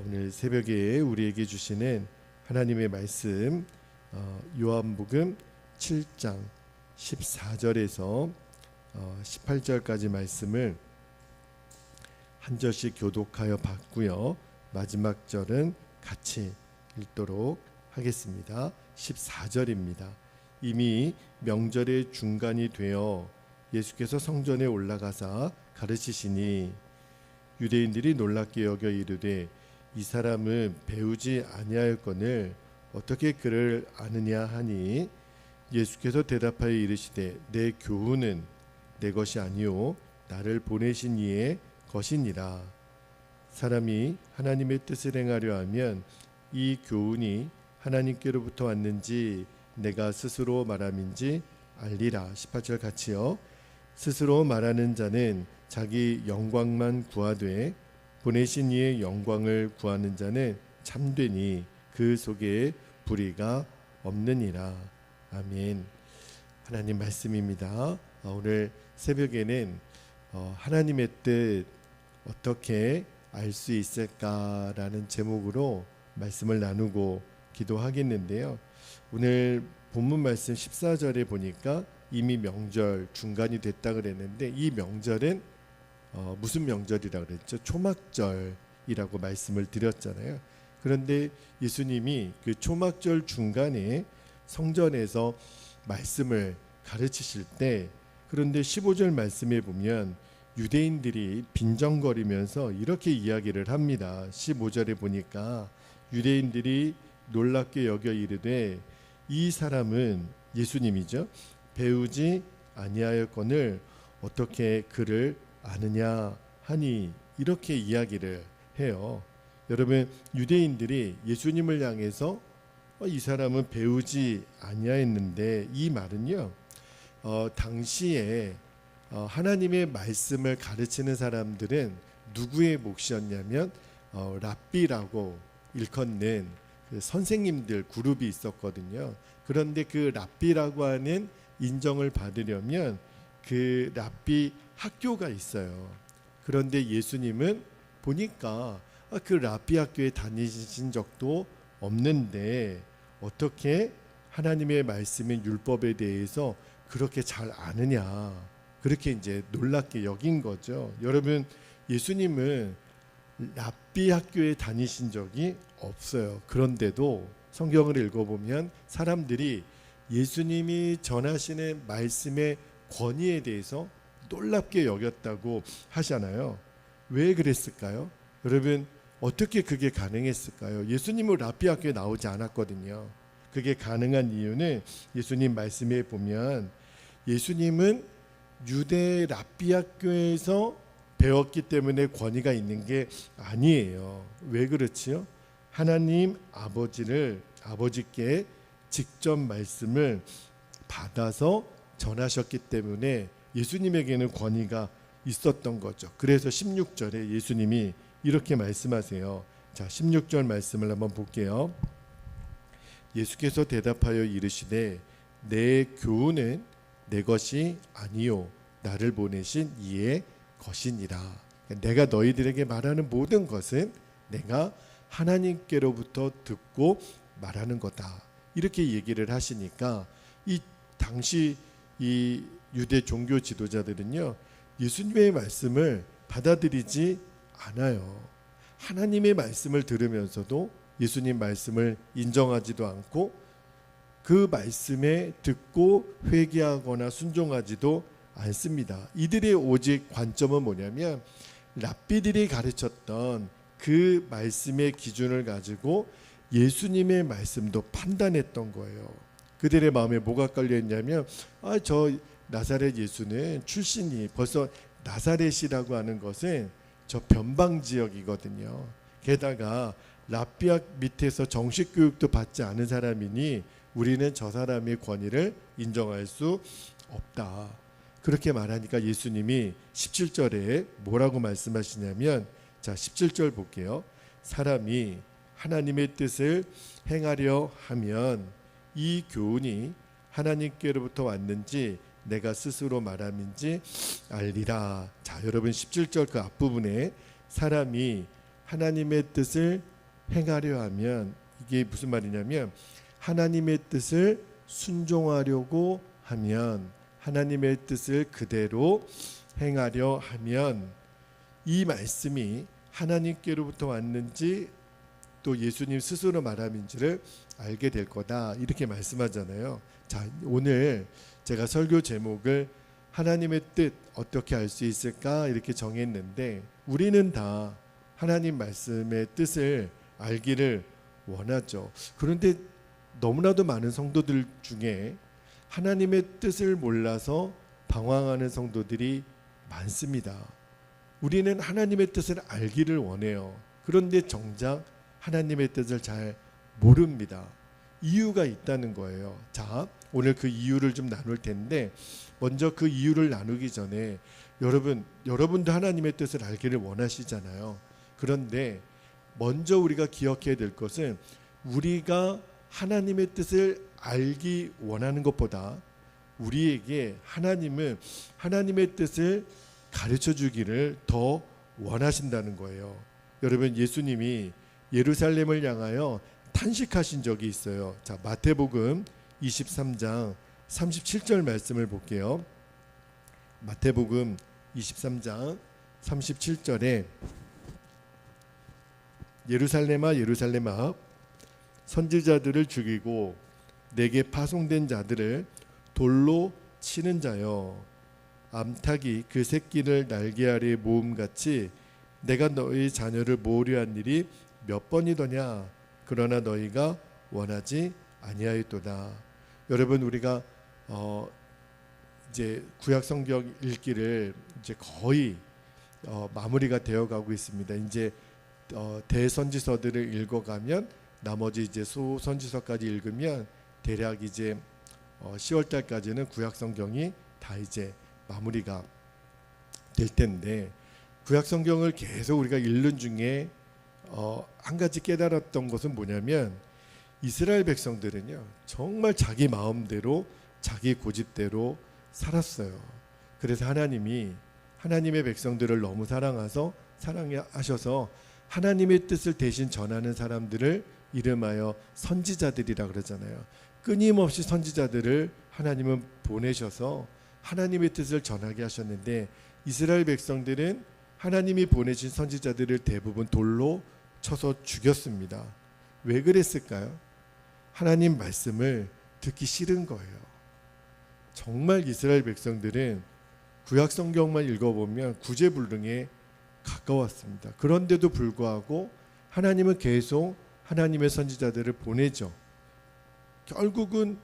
오늘 새벽에 우리에게 주시는 하나님의 말씀 요한복음 7장 14절에서 18절까지 말씀을 한 절씩 교독하여 봤고요. 마지막 절은 같이 읽도록 하겠습니다. 14절입니다. 이미 명절의 중간이 되어 예수께서 성전에 올라가사 가르치시니 유대인들이 놀랍게 여겨 이르되 이 사람은 배우지 아니하였거늘 어떻게 그를 아느냐 하니 예수께서 대답하여 이르시되 내 교훈은 내 것이 아니요 나를 보내신 이의 것이니라. 사람이 하나님의 뜻을 행하려 하면 이 교훈이 하나님께로부터 왔는지 내가 스스로 말함인지 알리라. 18절 같이요. 스스로 말하는 자는 자기 영광만 구하되 보내신 이의 영광을 구하는 자는 참되니 그 속에 불의가 없느니라. 아멘. 하나님 말씀입니다. 오늘 새벽에는 하나님의 뜻 어떻게 알 수 있을까라는 제목으로 말씀을 나누고 기도하겠는데요. 오늘 본문 말씀 14절에 보니까 이미 명절 중간이 됐다 그랬는데 이 명절은 무슨 명절이라고 그랬죠? 초막절이라고 말씀을 드렸잖아요. 그런데 예수님이 그 초막절 중간에 성전에서 말씀을 가르치실 때 그런데 15절 말씀에 보면 유대인들이 빈정거리면서 이렇게 이야기를 합니다. 15절에 보니까 유대인들이 놀랍게 여겨 이르되 이 사람은 예수님이죠. 배우지 아니하였거늘 어떻게 그를 아느냐 하니 이렇게 이야기를 해요. 여러분 유대인들이 예수님을 향해서 이 사람은 배우지 아니하였는데 이 말은요 당시에 하나님의 말씀을 가르치는 사람들은 누구의 몫이었냐면 랍비라고 일컫는 그 선생님들 그룹이 있었거든요. 그런데 그 랍비라고 하는 인정을 받으려면 그 랍비 학교가 있어요. 그런데 예수님은 보니까 그 랍비 학교에 다니신 적도 없는데 어떻게 하나님의 말씀인 율법에 대해서 그렇게 잘 아느냐 그렇게 이제 놀랍게 여긴 거죠. 여러분 예수님은 랍비 학교에 다니신 적이 없어요. 그런데도 성경을 읽어보면 사람들이 예수님이 전하시는 말씀의 권위에 대해서 놀랍게 여겼다고 하잖아요. 왜 그랬을까요? 여러분 어떻게 그게 가능했을까요? 예수님은 랍비 학교에 나오지 않았거든요. 그게 가능한 이유는 예수님 말씀에 보면 예수님은 유대 랍비 학교에서 배웠기 때문에 권위가 있는 게 아니에요. 왜 그렇지요? 하나님 아버지께 직접 말씀을 받아서 전하셨기 때문에 예수님에게는 권위가 있었던 거죠. 그래서 16절에 예수님이 이렇게 말씀하세요. 자, 16절 말씀을 한번 볼게요. 예수께서 대답하여 이르시되 내 교훈은 내 것이 아니요 나를 보내신 이의 것이니라. 내가 너희들에게 말하는 모든 것은 내가 하나님께로부터 듣고 말하는 거다. 이렇게 얘기를 하시니까 이 당시 이 유대 종교 지도자들은요 예수님의 말씀을 받아들이지 않아요. 하나님의 말씀을 들으면서도 예수님 말씀을 인정하지도 않고 그 말씀에 듣고 회개하거나 순종하지도 않습니다. 이들의 오직 관점은 뭐냐면 랍비들이 가르쳤던 그 말씀의 기준을 가지고 예수님의 말씀도 판단했던 거예요. 그들의 마음에 뭐가 깔려있냐면 저 나사렛 예수는 출신이 벌써 나사렛이라고 하는 것은 저 변방지역이거든요. 게다가 랍비학 밑에서 정식 교육도 받지 않은 사람이니 우리는 저 사람의 권위를 인정할 수 없다. 그렇게 말하니까 예수님이 17절에 뭐라고 말씀하시냐면 자 17절 볼게요. 사람이 하나님의 뜻을 행하려 하면 이 교훈이 하나님께로부터 왔는지 내가 스스로 말함인지 알리라. 자 여러분 17절 그 앞부분에 사람이 하나님의 뜻을 행하려 하면, 이게 무슨 말이냐면 하나님의 뜻을 순종하려고 하면, 하나님의 뜻을 그대로 행하려 하면 이 말씀이 하나님께로부터 왔는지 또 예수님 스스로 말함인지를 알게 될 거다, 이렇게 말씀하잖아요. 자, 오늘 제가 설교 제목을 하나님의 뜻 어떻게 알 수 있을까 이렇게 정했는데, 우리는 다 하나님 말씀의 뜻을 알기를 원하죠. 그런데 너무나도 많은 성도들 중에 하나님의 뜻을 몰라서 방황하는 성도들이 많습니다. 우리는 하나님의 뜻을 알기를 원해요. 그런데 정작 하나님의 뜻을 잘 모릅니다. 이유가 있다는 거예요. 자, 오늘 그 이유를 좀 나눌 텐데, 먼저 그 이유를 나누기 전에 여러분도 하나님의 뜻을 알기를 원하시잖아요. 그런데 먼저 우리가 기억해야 될 것은, 우리가 하나님의 뜻을 알기 원하는 것보다 우리에게 하나님은 하나님의 뜻을 가르쳐 주기를 더 원하신다는 거예요. 여러분, 예수님이 예루살렘을 향하여 탄식하신 적이 있어요. 자, 마태복음 23장 37절 말씀을 볼게요. 마태복음 23장 37절에 예루살렘아 예루살렘아, 선지자들을 죽이고 내게 파송된 자들을 돌로 치는 자여, 암탉이 그 새끼를 날개 아래에 모음같이 내가 너희 자녀를 모으려 한 일이 몇 번이더냐. 그러나 너희가 원하지 아니하였도다. 여러분, 우리가 이제 구약 성경 읽기를 이제 거의 마무리가 되어 가고 있습니다. 이제 대선지서들을 읽어가면, 나머지 이제 소선지서까지 읽으면 대략 이제 10월 달까지는 구약 성경이 다 이제 마무리가 될 텐데, 구약 성경을 계속 우리가 읽는 중에 한 가지 깨달았던 것은 뭐냐면, 이스라엘 백성들은요 정말 자기 마음대로 자기 고집대로 살았어요. 그래서 하나님이 하나님의 백성들을 너무 사랑하셔서 하나님의 뜻을 대신 전하는 사람들을 이름하여 선지자들이라 그러잖아요. 끊임없이 선지자들을 하나님은 보내셔서 하나님의 뜻을 전하게 하셨는데, 이스라엘 백성들은 하나님이 보내신 선지자들을 대부분 돌로 쳐서 죽였습니다. 왜 그랬을까요? 하나님 말씀을 듣기 싫은 거예요. 정말 이스라엘 백성들은 구약 성경만 읽어보면 구제불능에 가까웠습니다. 그런데도 불구하고 하나님은 계속 하나님의 선지자들을 보내죠. 결국은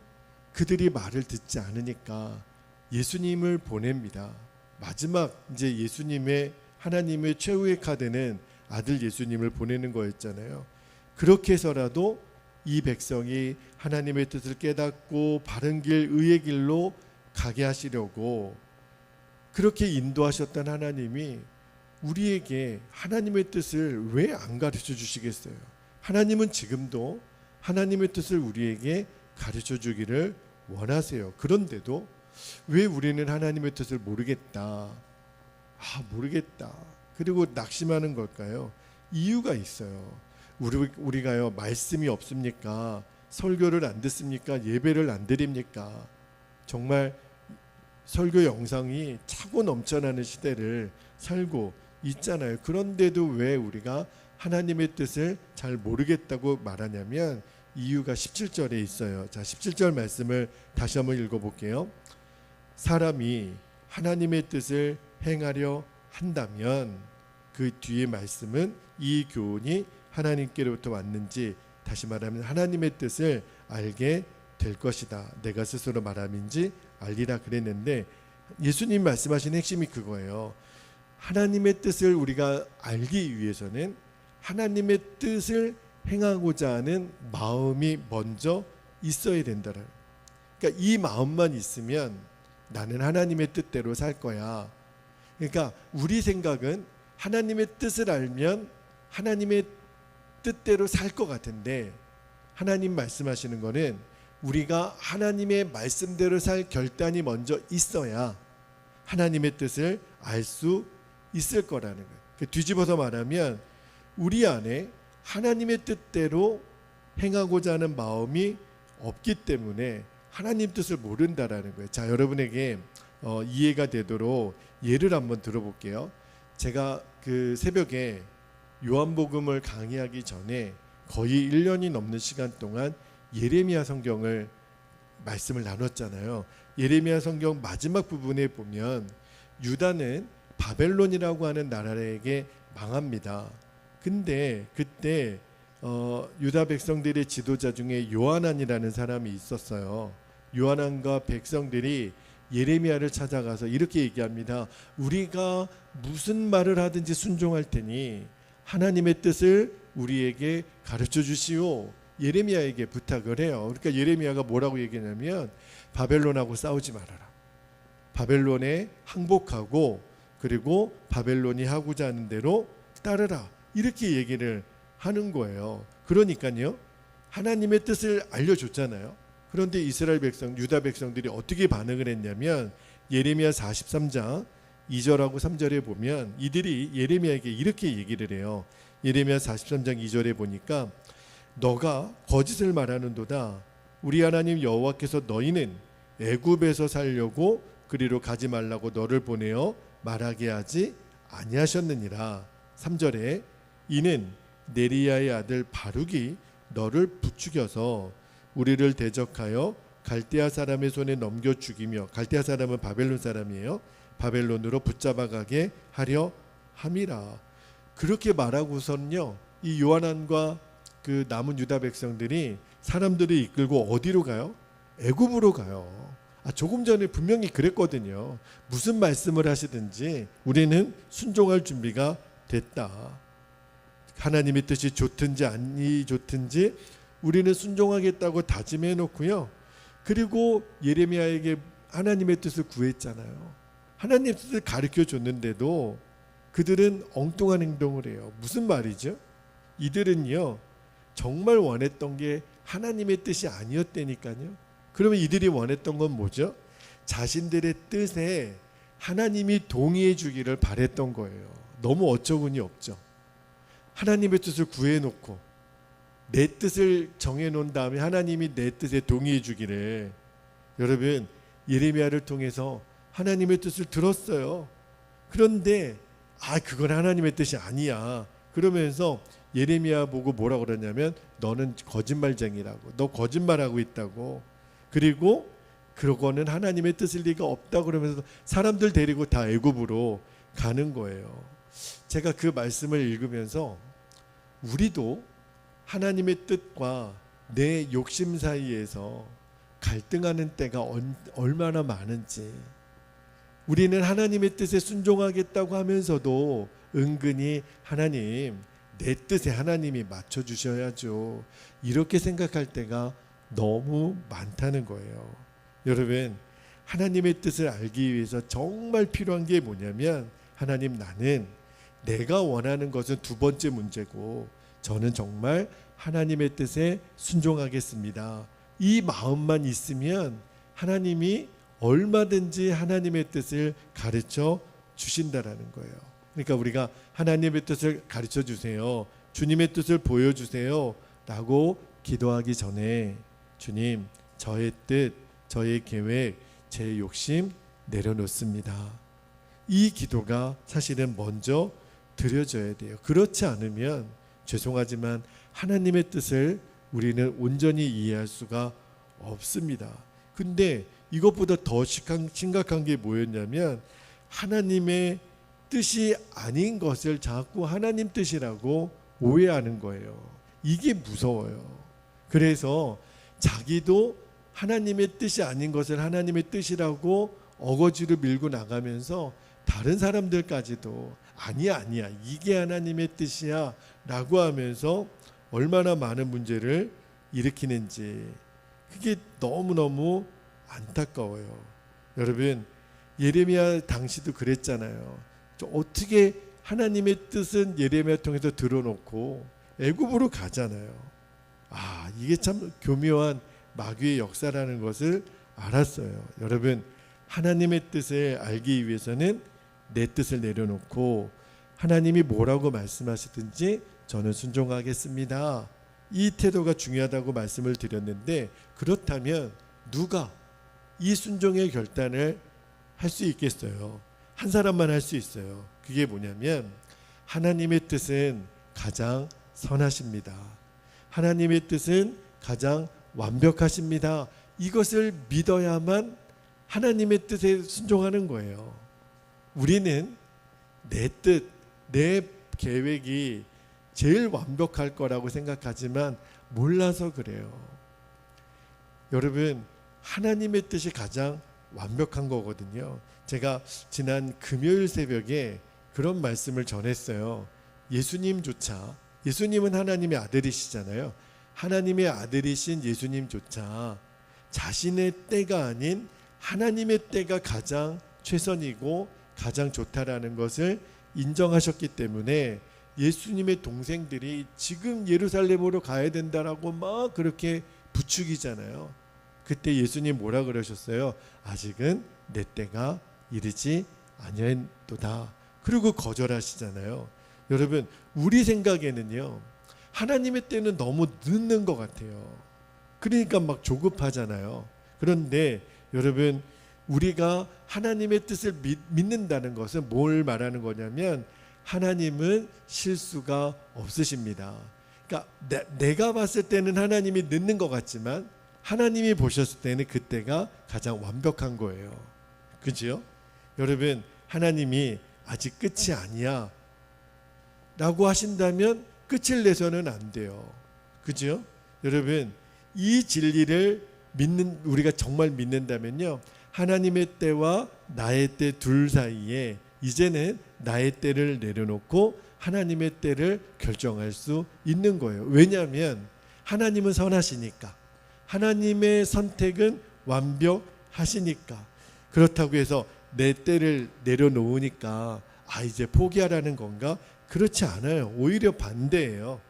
그들이 말을 듣지 않으니까 예수님을 보냅니다. 마지막 이제 예수님의, 하나님의 최후의 카드는 아들 예수님을 보내는 거였잖아요. 그렇게 해서라도 이 백성이 하나님의 뜻을 깨닫고 바른 길, 의의 길로 가게 하시려고 그렇게 인도하셨던 하나님이 우리에게 하나님의 뜻을 왜 안 가르쳐 주시겠어요? 하나님은 지금도 하나님의 뜻을 우리에게 가르쳐 주기를 원하세요. 그런데도 왜 우리는 하나님의 뜻을 모르겠다, 모르겠다, 그리고 낙심하는 걸까요? 이유가 있어요. 우리가요 말씀이 없습니까? 설교를 안 듣습니까? 예배를 안 드립니까? 정말 설교 영상이 차고 넘쳐나는 시대를 살고 있잖아요. 그런데도 왜 우리가 하나님의 뜻을 잘 모르겠다고 말하냐면, 이유가 17절에 있어요. 자, 17절 말씀을 다시 한번 읽어볼게요. 사람이 하나님의 뜻을 행하려 한다면, 그 뒤에 말씀은 이 교훈이 하나님께로부터 왔는지, 다시 말하면 하나님의 뜻을 알게 될 것이다. 내가 스스로 말함인지 알리라 그랬는데, 예수님 말씀하신 핵심이 그거예요. 하나님의 뜻을 우리가 알기 위해서는 하나님의 뜻을 행하고자 하는 마음이 먼저 있어야 된다는. 그러니까 이 마음만 있으면 나는 하나님의 뜻대로 살 거야. 그러니까 우리 생각은 하나님의 뜻을 알면 하나님의 뜻대로 살 것 같은데, 하나님 말씀하시는 거는 우리가 하나님의 말씀대로 살 결단이 먼저 있어야 하나님의 뜻을 알 수 있을 거라는 거예요. 뒤집어서 말하면 우리 안에 하나님의 뜻대로 행하고자 하는 마음이 없기 때문에 하나님 뜻을 모른다라는 거예요. 자, 여러분에게 이해가 되도록 예를 한번 들어볼게요. 제가 그 새벽에 요한복음을 강의하기 전에 거의 1년이 넘는 시간 동안 예레미야 성경을 말씀을 나눴잖아요. 예레미야 성경 마지막 부분에 보면 유다는 바벨론이라고 하는 나라에게 망합니다. 근데 그때 유다 백성들의 지도자 중에 요하난이라는 사람이 있었어요. 요하난과 백성들이 예레미야를 찾아가서 이렇게 얘기합니다. 우리가 무슨 말을 하든지 순종할 테니 하나님의 뜻을 우리에게 가르쳐 주시오. 예레미야에게 부탁을 해요. 그러니까 예레미야가 뭐라고 얘기하냐면 바벨론하고 싸우지 말아라. 바벨론에 항복하고 그리고 바벨론이 하고자 하는 대로 따르라. 이렇게 얘기를 하는 거예요. 그러니까요, 하나님의 뜻을 알려줬잖아요. 그런데 이스라엘 백성, 유다 백성들이 어떻게 반응을 했냐면 예레미야 43장 2절하고 3절에 보면 이들이 예레미야에게 이렇게 얘기를 해요. 예레미야 43장 2절에 보니까 너가 거짓을 말하는도다. 우리 하나님 여호와께서 너희는 애굽에서 살려고 그리로 가지 말라고 너를 보내어 말하게 하지 아니하셨느니라. 3절에 이는 네리야의 아들 바룩이 너를 부추겨서 우리를 대적하여 갈대아 사람의 손에 넘겨 죽이며, 갈대아 사람은 바벨론 사람이에요. 바벨론으로 붙잡아가게 하려 함이라. 그렇게 말하고선요, 이 요하난과 그 남은 유다 백성들이 사람들을 이끌고 어디로 가요? 애굽으로 가요. 조금 전에 분명히 그랬거든요. 무슨 말씀을 하시든지 우리는 순종할 준비가 됐다. 하나님의 뜻이 좋든지 아니 좋든지 우리는 순종하겠다고 다짐해 놓고요. 그리고 예레미야에게 하나님의 뜻을 구했잖아요. 하나님의 뜻을 가르쳐 줬는데도 그들은 엉뚱한 행동을 해요. 무슨 말이죠? 이들은요, 정말 원했던 게 하나님의 뜻이 아니었다니까요. 그러면 이들이 원했던 건 뭐죠? 자신들의 뜻에 하나님이 동의해 주기를 바랬던 거예요. 너무 어처구니 없죠. 하나님의 뜻을 구해놓고 내 뜻을 정해놓은 다음에 하나님이 내 뜻에 동의해 주기를. 여러분, 예레미야를 통해서 하나님의 뜻을 들었어요. 그런데 그건 하나님의 뜻이 아니야. 그러면서 예레미야 보고 뭐라고 그러냐면 너는 거짓말쟁이라고, 너 거짓말하고 있다고, 그리고 그거는 하나님의 뜻일 리가 없다 그러면서 사람들 데리고 다 애굽으로 가는 거예요. 제가 그 말씀을 읽으면서 우리도 하나님의 뜻과 내 욕심 사이에서 갈등하는 때가 얼마나 많은지, 우리는 하나님의 뜻에 순종하겠다고 하면서도 은근히 하나님, 내 뜻에 하나님이 맞춰주셔야죠, 이렇게 생각할 때가 너무 많다는 거예요. 여러분, 하나님의 뜻을 알기 위해서 정말 필요한 게 뭐냐면, 하나님, 나는 내가 원하는 것은 두 번째 문제고 저는 정말 하나님의 뜻에 순종하겠습니다. 이 마음만 있으면 하나님이 얼마든지 하나님의 뜻을 가르쳐 주신다라는 거예요. 그러니까 우리가 하나님의 뜻을 가르쳐 주세요, 주님의 뜻을 보여주세요 라고 기도하기 전에 주님, 저의 뜻, 저의 계획, 제 욕심 내려놓습니다. 이 기도가 사실은 먼저 드려져야 돼요. 그렇지 않으면 죄송하지만 하나님의 뜻을 우리는 온전히 이해할 수가 없습니다. 근데 이것보다 더 심각한 게 뭐였냐면, 하나님의 뜻이 아닌 것을 자꾸 하나님 뜻이라고 오해하는 거예요. 이게 무서워요. 그래서 자기도 하나님의 뜻이 아닌 것을 하나님의 뜻이라고 어거지로 밀고 나가면서 다른 사람들까지도 아니야 이게 하나님의 뜻이야 라고 하면서 얼마나 많은 문제를 일으키는지, 그게 너무너무 안타까워요. 여러분, 예레미야 당시도 그랬잖아요. 어떻게 하나님의 뜻은 예레미야 통해서 들어놓고 애굽으로 가잖아요. 이게 참 교묘한 마귀의 역사라는 것을 알았어요. 여러분, 하나님의 뜻을 알기 위해서는 내 뜻을 내려놓고 하나님이 뭐라고 말씀하시든지 저는 순종하겠습니다. 이 태도가 중요하다고 말씀을 드렸는데, 그렇다면 누가 이 순종의 결단을 할 수 있겠어요? 한 사람만 할 수 있어요. 그게 뭐냐면 하나님의 뜻은 가장 선하십니다. 하나님의 뜻은 가장 완벽하십니다. 이것을 믿어야만 하나님의 뜻에 순종하는 거예요. 우리는 내 뜻, 내 계획이 제일 완벽할 거라고 생각하지만 몰라서 그래요. 여러분, 하나님의 뜻이 가장 완벽한 거거든요. 제가 지난 금요일 새벽에 그런 말씀을 전했어요. 예수님은 하나님의 아들이시잖아요. 하나님의 아들이신 예수님조차 자신의 때가 아닌 하나님의 때가 가장 최선이고 가장 좋다라는 것을 인정하셨기 때문에 예수님의 동생들이 지금 예루살렘으로 가야 된다라고 막 그렇게 부추기잖아요. 그때 예수님 뭐라 그러셨어요? 아직은 내 때가 이르지 아니하도다. 그리고 거절하시잖아요. 여러분, 우리 생각에는요, 하나님의 때는 너무 늦는 것 같아요. 그러니까 막 조급하잖아요. 그런데 여러분, 우리가 하나님의 뜻을 믿는다는 것은 뭘 말하는 거냐면 하나님은 실수가 없으십니다. 그러니까 내가 봤을 때는 하나님이 늦는 것 같지만 하나님이 보셨을 때는 그때가 가장 완벽한 거예요. 그죠? 여러분, 하나님이 아직 끝이 아니야 라고 하신다면 끝을 내서는 안 돼요. 그죠? 여러분, 이 진리를 우리가 정말 믿는다면요, 하나님의 때와 나의 때 둘 사이에 이제는 나의 때를 내려놓고 하나님의 때를 결정할 수 있는 거예요. 왜냐하면 하나님은 선하시니까, 하나님의 선택은 완벽하시니까. 그렇다고 해서 내 때를 내려놓으니까 이제 포기하라는 건가? 그렇지 않아요. 오히려 반대예요.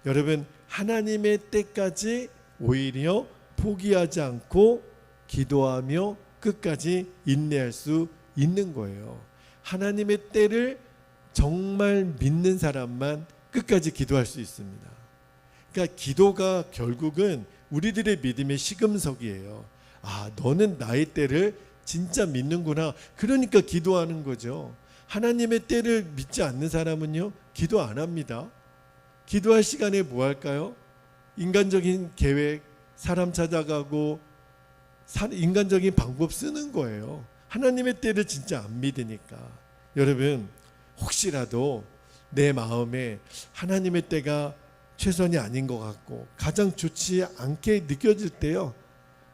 여러분, 하나님의 때까지 오히려 포기하지 않고 기도하며 끝까지 인내할 수 있는 거예요. 하나님의 때를 정말 믿는 사람만 끝까지 기도할 수 있습니다. 그러니까 기도가 결국은 우리들의 믿음의 시금석이에요. 너는 나의 때를 진짜 믿는구나. 그러니까 기도하는 거죠. 하나님의 때를 믿지 않는 사람은요, 기도 안 합니다. 기도할 시간에 뭐 할까요? 인간적인 계획, 사람 찾아가고 인간적인 방법 쓰는 거예요. 하나님의 때를 진짜 안 믿으니까. 여러분, 혹시라도 내 마음에 하나님의 때가 최선이 아닌 것 같고 가장 좋지 않게 느껴질 때요,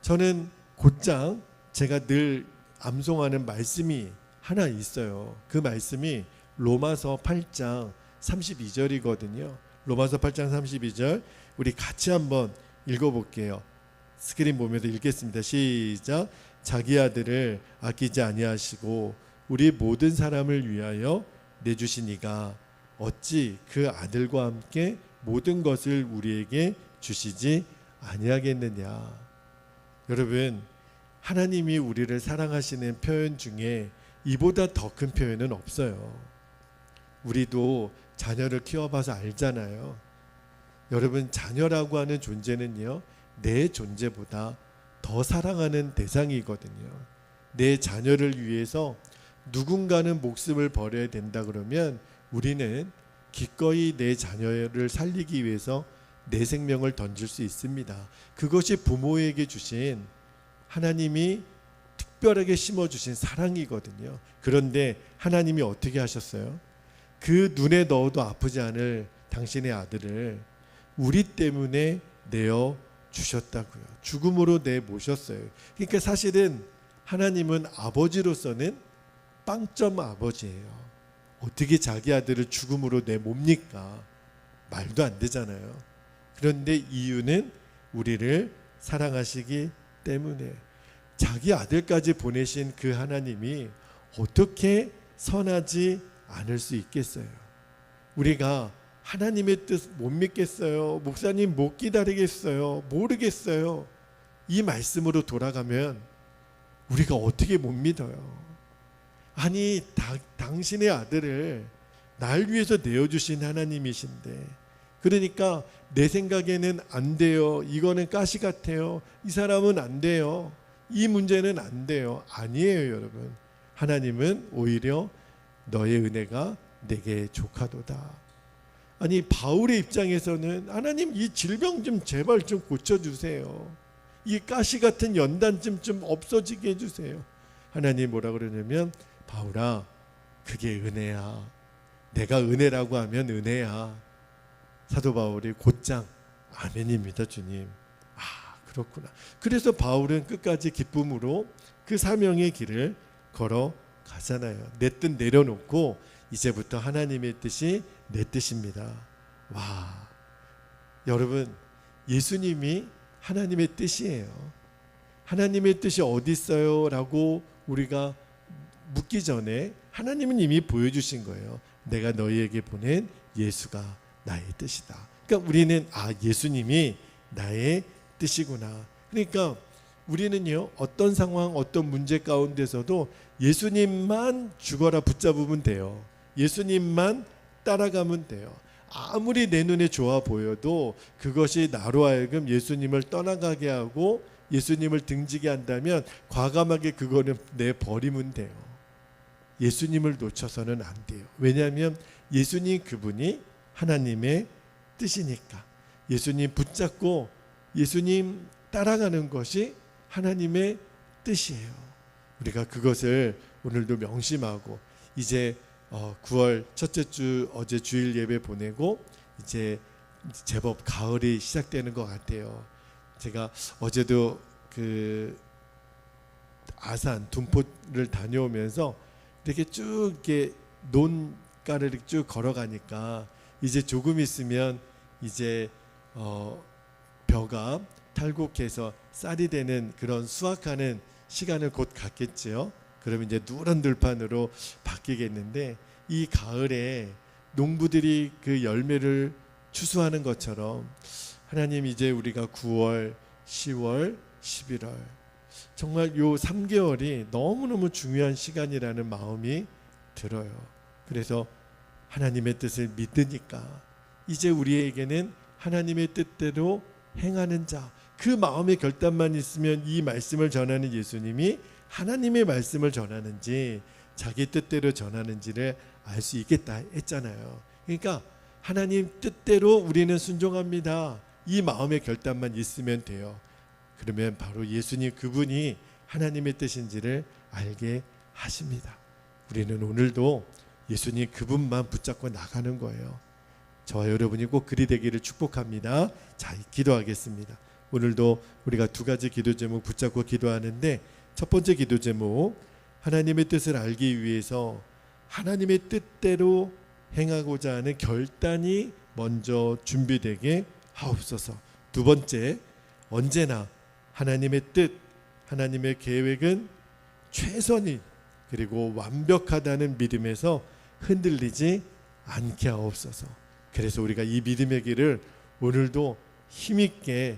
저는 곧장 제가 늘 암송하는 말씀이 하나 있어요. 그 말씀이 로마서 8장 32절이거든요. 로마서 8장 32절 우리 같이 한번 읽어볼게요. 스크린 보면서 읽겠습니다. 시작. 자기 아들을 아끼지 아니하시고 우리 모든 사람을 위하여 내주시니가 어찌 그 아들과 함께 모든 것을 우리에게 주시지 아니하겠느냐. 여러분, 하나님이 우리를 사랑하시는 표현 중에 이보다 더 큰 표현은 없어요. 우리도 자녀를 키워봐서 알잖아요. 여러분, 자녀라고 하는 존재는요, 내 존재보다 더 사랑하는 대상이거든요. 내 자녀를 위해서 누군가는 목숨을 버려야 된다 그러면 우리는 기꺼이 내 자녀를 살리기 위해서 내 생명을 던질 수 있습니다. 그것이 부모에게 주신, 하나님이 특별하게 심어주신 사랑이거든요. 그런데 하나님이 어떻게 하셨어요? 그 눈에 넣어도 아프지 않을 당신의 아들을 우리 때문에 내어 주셨다고요. 죽음으로 내모셨어요. 그러니까 사실은 하나님은 아버지로서는 빵점 아버지예요. 어떻게 자기 아들을 죽음으로 내몹니까? 말도 안 되잖아요. 그런데 이유는 우리를 사랑하시기 때문에. 자기 아들까지 보내신 그 하나님이 어떻게 선하지 않을 수 있겠어요? 우리가 하나님의 뜻 못 믿겠어요. 목사님 못 기다리겠어요. 모르겠어요. 이 말씀으로 돌아가면 우리가 어떻게 못 믿어요? 아니, 당신의 아들을 날 위해서 내어주신 하나님이신데, 그러니까 내 생각에는 안 돼요, 이거는 가시 같아요, 이 사람은 안 돼요, 이 문제는 안 돼요. 아니에요 여러분. 하나님은 오히려 너의 은혜가 내게 족하도다. 아니 바울의 입장에서는 하나님 이 질병 좀 제발 좀 고쳐주세요, 이 가시 같은 연단쯤 좀 없어지게 해주세요. 하나님 뭐라 그러냐면, 바울아 그게 은혜야, 내가 은혜라고 하면 은혜야. 사도 바울이 곧장 아멘입니다 주님. 아 그렇구나. 그래서 바울은 끝까지 기쁨으로 그 사명의 길을 걸어가잖아요. 내 뜻 내려놓고 이제부터 하나님의 뜻이 내 뜻입니다. 와, 여러분 예수님이 하나님의 뜻이에요. 하나님의 뜻이 어디 있어요? 라고 우리가 묻기 전에 하나님은 이미 보여주신 거예요. 내가 너희에게 보낸 예수가 나의 뜻이다. 그러니까 우리는 예수님이 나의 뜻이구나. 그러니까 우리는요, 어떤 상황, 어떤 문제 가운데서도 예수님만 죽어라 붙잡으면 돼요. 예수님만 따라가면 돼요. 아무리 내 눈에 좋아 보여도 그것이 나로 하여금 예수님을 떠나가게 하고 예수님을 등지게 한다면 과감하게 그거는 내버리면 돼요. 예수님을 놓쳐서는 안 돼요. 왜냐하면 예수님 그분이 하나님의 뜻이니까. 예수님 붙잡고 예수님 따라가는 것이 하나님의 뜻이에요. 우리가 그것을 오늘도 명심하고, 이제 9월 첫째 주 어제 주일 예배 보내고 이제 제법 가을이 시작되는 것 같아요. 제가 어제도 그 아산 둔포를 다녀오면서 이렇게 쭉 이렇게 논가를 쭉 걸어가니까 이제 조금 있으면 이제 벼가 탈곡해서 쌀이 되는 그런 수확하는 시간을 곧 갖겠지요. 그러면 이제 누런 들판으로 바뀌겠는데, 이 가을에 농부들이 그 열매를 추수하는 것처럼 하나님 이제 우리가 9월, 10월, 11월 정말 요 3개월이 너무너무 중요한 시간이라는 마음이 들어요. 그래서 하나님의 뜻을 믿으니까 이제 우리에게는 하나님의 뜻대로 행하는 자, 그 마음의 결단만 있으면 이 말씀을 전하는 예수님이 하나님의 말씀을 전하는지 자기 뜻대로 전하는지를 알 수 있겠다 했잖아요. 그러니까 하나님 뜻대로 우리는 순종합니다, 이 마음의 결단만 있으면 돼요. 그러면 바로 예수님 그분이 하나님의 뜻인지를 알게 하십니다. 우리는 오늘도 예수님 그분만 붙잡고 나가는 거예요. 저와 여러분이 꼭 그리 되기를 축복합니다. 자, 기도하겠습니다. 오늘도 우리가 두 가지 기도 제목 붙잡고 기도하는데, 첫 번째 기도 제목, 하나님의 뜻을 알기 위해서 하나님의 뜻대로 행하고자 하는 결단이 먼저 준비되게 하옵소서. 두 번째, 언제나 하나님의 뜻, 하나님의 계획은 최선인 그리고 완벽하다는 믿음에서 흔들리지 않게 하옵소서. 그래서 우리가 이 믿음의 길을 오늘도 힘있게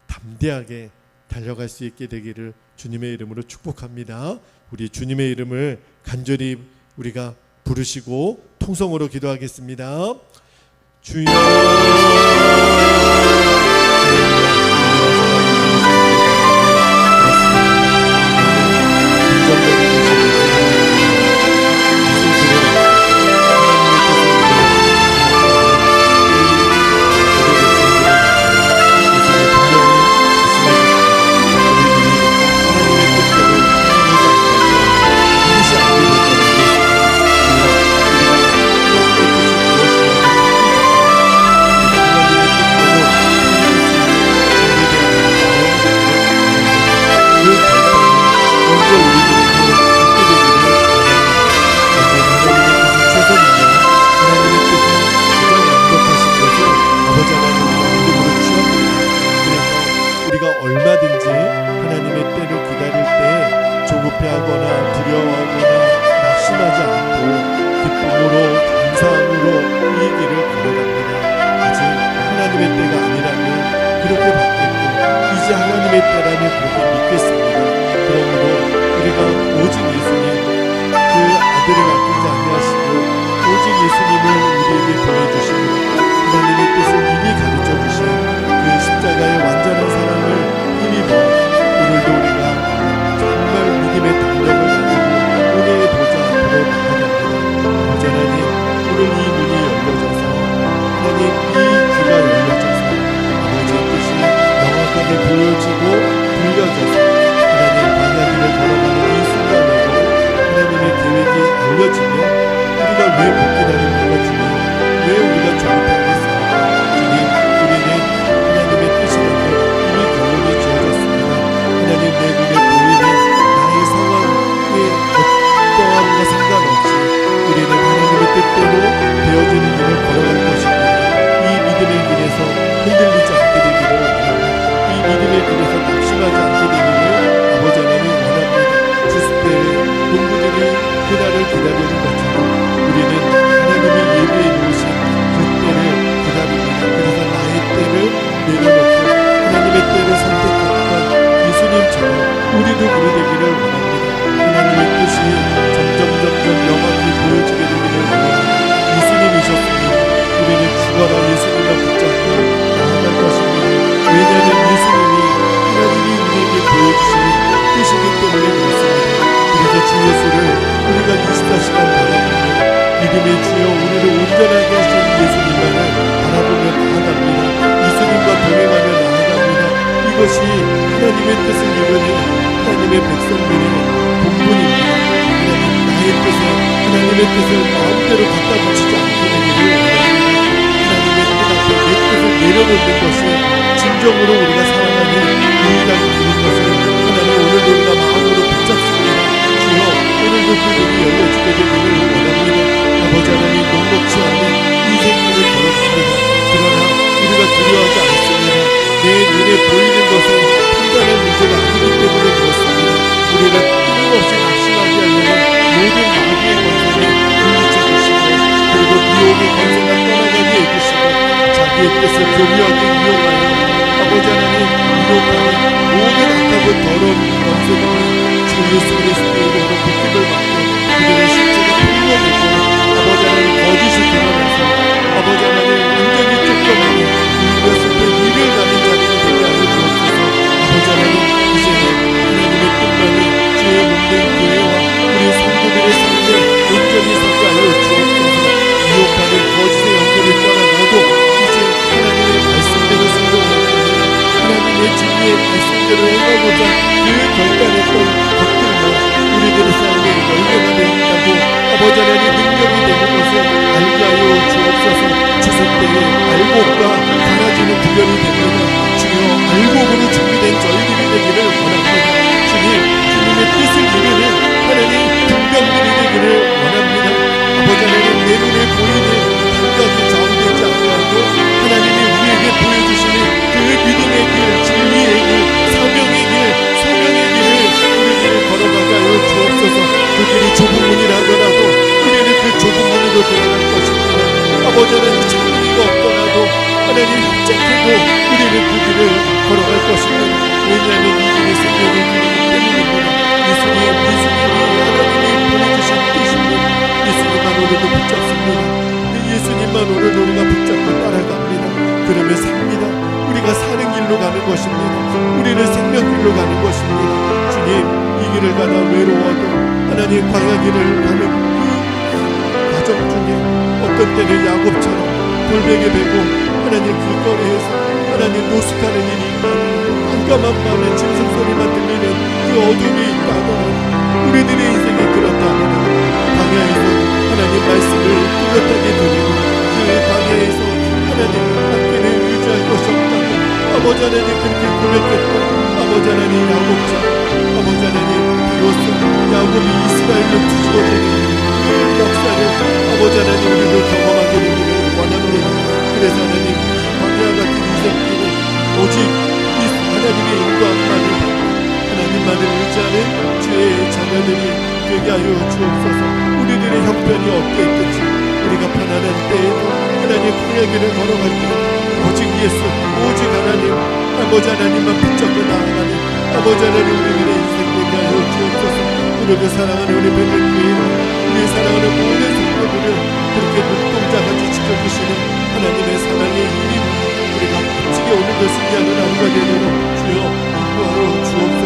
담대하게 달려갈 수 있게 되기를 주님의 이름으로 축복합니다. 우리 주님의 이름을 간절히 우리가 부르시고 통성으로 기도하겠습니다. 주여 얼마든지 하나님의 때를 기다릴 때 조급해하거나 두려워하거나 낙심하지 않고 기쁨으로 감사함으로 이 길을 걸어갑니다. 아직 하나님의 때가 아니라면 그렇게 받겠고, 이제 하나님의 때라면 그렇게 믿겠습니다. 그러므로 우리가 오직 예수님 그 아들을 아끼지 아니하시고 오직 예수님을 흔들리지 않게 되기를 원합니다. 이 믿음의 길에서 낙심하지 않게 되기를 아버지 하나님 원합니다. 주습대 농부들이 그날을 기다리는 것처럼 우리는 하나님이 예비해 놓으신 그 때를 기다립니다. 그래서 나의 때를 내려놓고 하나님의 때를 선택했던 예수님처럼 우리도 그리 되기를 원합니다. 하나님의 뜻이 점점 명확히 보여지게 되기를 원합니다. 예수님이셨습니다. 우리는 죽어라 예수님과 붙잡고 나아갈 것입니다. 왜냐하면 예수님이 하나님이 우리에게 보여주신 뜻이기 때문에 그렇습니다. 그래서 주 예수를 우리가 24시간 바라보며 믿음의 주여 우리를 온전하게 하신 예수님만을 바라보며 나아갑니다. 예수님과 동행하며 나아갑니다. 이것이 하나님의 뜻을 이루는 하나님의 백성들의 본분입니다. 나의 뜻에 하나님의 뜻을 마음대로 갖다 붙이지 않게 되기를 원합니다. 하나님의 뜻 앞에 내 뜻을 내려놓는 것이 진정으로 우리가 살아가는 유일한 길인 것을 하나님 오늘도 우리가 마음으로 붙잡습니다. 주여 오늘도 그 눈이 열려지게 되기를 원합니다. 아버지 하나님 녹록지 않은 인생길을 걸어갑니다. 그러나 우리가 두려워하지 않습니다. 내 눈에 보이는 것은 판단의 문제가 아니기 때문에 그렇습니다. 우리를 끊임없이 낙심하게 하려는 모든 마귀의 권세를 물리쳐 주시고 그리고 미혹의 권세가 떠나가게 해주시고 자기의 뜻을 교묘하게 이용하여 아버지 하나님 미혹하는 모든 악하고 더러운 권세들이 주 예수 그리스도의 이름으로 묶임을 받고 그들의 실제가 폭로되고 아버지 하나님 거짓이 드러나서 아버지 하나님 완전히 쫓겨나는 이것을 또 일을 가는 자들이 되게 하여 주옵소서. 아버지 하나님 이제는 하나님의 뜻만이 주의 몸된 교회와 우리 성도들의 삶에 온전히 서게 하여 주옵소서. 미혹하는 거짓의 영들을 떠나가고 이제 하나님의 말씀대로 순종하는 하나님의 진리의 말씀대로 행하고자 그 결단했던 것들로 우리들의 삶에 열매가 된다고 아버지 하나님 능력이 되는 것을 알게 하여 주옵소서. 주석 때에 알곡과 사라지는 구별이 됩니다. 주여 알곡으로 준비된 저희들이 되기를 원합니다. 주님의 뜻을 이루는 하나님 등병들이 되기를 원합니다. 아버지 하나님 내 눈에 보이는 감각이 좌우되지 않게 하고 하나님이 우리에게 보여주시는 그 믿음의 길, 진리의 길, 사명의 길, 소명의 길을 우리들을 걸어가게 하여 주옵소서. 그 길이 좁은 문이라 하더라도 우리는 그 좁은 문으로 들어갈 것입니다. 아버지 하나님 창문이가 없더라도 하나님 협착해도 우리는 그 길을 걸어갈 것입니다. 왜냐하면 이 길이 생명의 길이기 때문입니다. 예수님이 하나님이 보내주신 뜻입니다. 예수님만으로도 붙잡습니다. 예수님만으로도 우리가 붙잡고 따라갑니다. 그러면 삽니다. 우리가 사는 길로 가는 것입니다. 우리는 생명길로 가는 것입니다. 주님 이 길을 가다 외로워도 하나님 광야길을 가는 그 과정 중에 어떤 때는 야곱처럼 돌베개 베고 하나님 길거리에서 하나님 노숙하는 일이 있다. 깜깜한 밤에 짐승소리만 들리는 그 어둠이 있다 하더라도 우리들의 인생이 그렇다 하더라도 광야에서 하나님 말씀을 뚜렷하게 드리고 그 광야에서 하나님 밖에는 의지할 것이 없다고 아버지 하나님 그렇게 고백했던 아버지 하나님 야곱처럼 아버지 하나님 비로소 야곱이 이스라엘로 뒤집어지는 그 역사를 아버지 하나님 우리도 경험하게 되기를 원합니다. 그래서 하나님 광야 같은 인생길은 오직 이 하나님의 인도함만을 하나님만을 의지하는 주의 자녀들이 되게 하여 주옵소서. 우리들의 형편이 어떠했든지 우리가 편안한 때에도 하나님 광야길을 걸어갈 때 오직 예수 오직 하나님 아버지 하나님만 붙잡고 나아가는 아버지 하나님 우리들의 인생 되게 하여 주옵소서. 우리를 사랑하는 우리 벨레교회와 우리 사랑하는 모든 성도들을 그렇게 눈동자같이 지켜주시는 하나님의 사랑의 이름 우리가 멋지게 오늘도 승리하는 하루가 되도록 주여 인도하여 주옵소서.